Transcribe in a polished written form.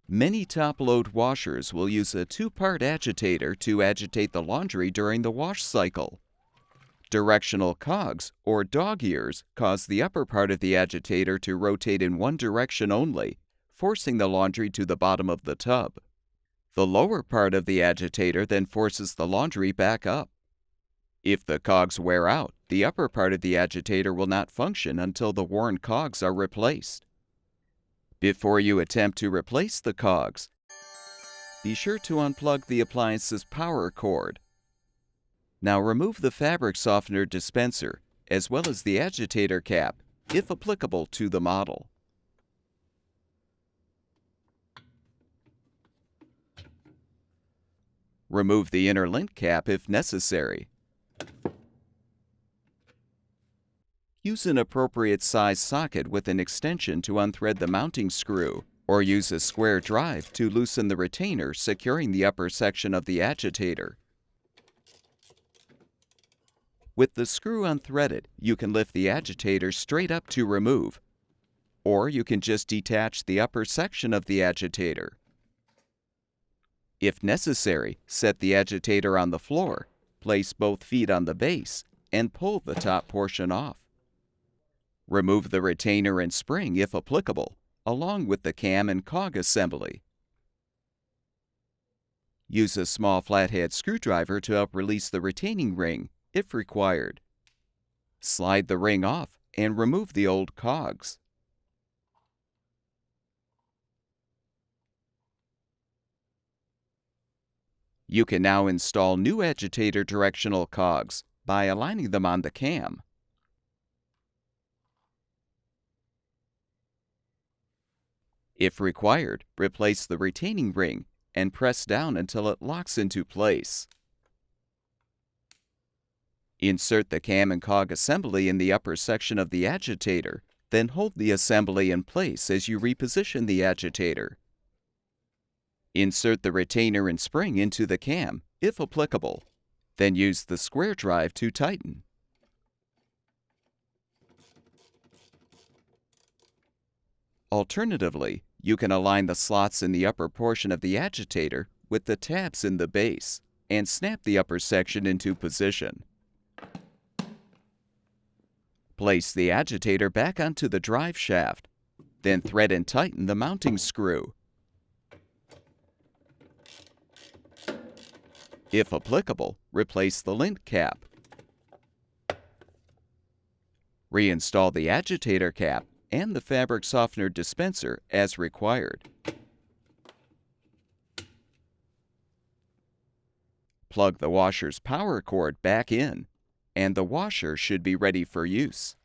Many top-load washers will use a two-part agitator to agitate the laundry during the wash cycle. Directional cogs, or dog ears, cause the upper part of the agitator to rotate in one direction only, forcing the laundry to the bottom of the tub. The lower part of the agitator then forces the laundry back up. If the cogs wear out, the upper part of the agitator will not function until the worn cogs are replaced. Before you attempt to replace the cogs, be sure to unplug the appliance's power cord. Now remove the fabric softener dispenser, as well as the agitator cap, if applicable to the model. Remove the inner lint cap if necessary. Use an appropriate size socket with an extension to unthread the mounting screw, or use a square drive to loosen the retainer securing the upper section of the agitator. With the screw unthreaded, you can lift the agitator straight up to remove, or you can just detach the upper section of the agitator. If necessary, set the agitator on the floor, place both feet on the base, and pull the top portion off. Remove the retainer and spring if applicable, along with the cam and cog assembly. Use a small flathead screwdriver to help release the retaining ring, if required. Slide the ring off and remove the old cogs. You can now install new agitator directional cogs by aligning them on the cam. If required, replace the retaining ring and press down until it locks into place. Insert the cam and cog assembly in the upper section of the agitator, then hold the assembly in place as you reposition the agitator. Insert the retainer and spring into the cam, if applicable. Then use the square drive to tighten. Alternatively, you can align the slots in the upper portion of the agitator with the tabs in the base and snap the upper section into position. Place the agitator back onto the drive shaft, then thread and tighten the mounting screw. If applicable, replace the lint cap. Reinstall the agitator cap and the fabric softener dispenser as required. Plug the washer's power cord back in, and the washer should be ready for use.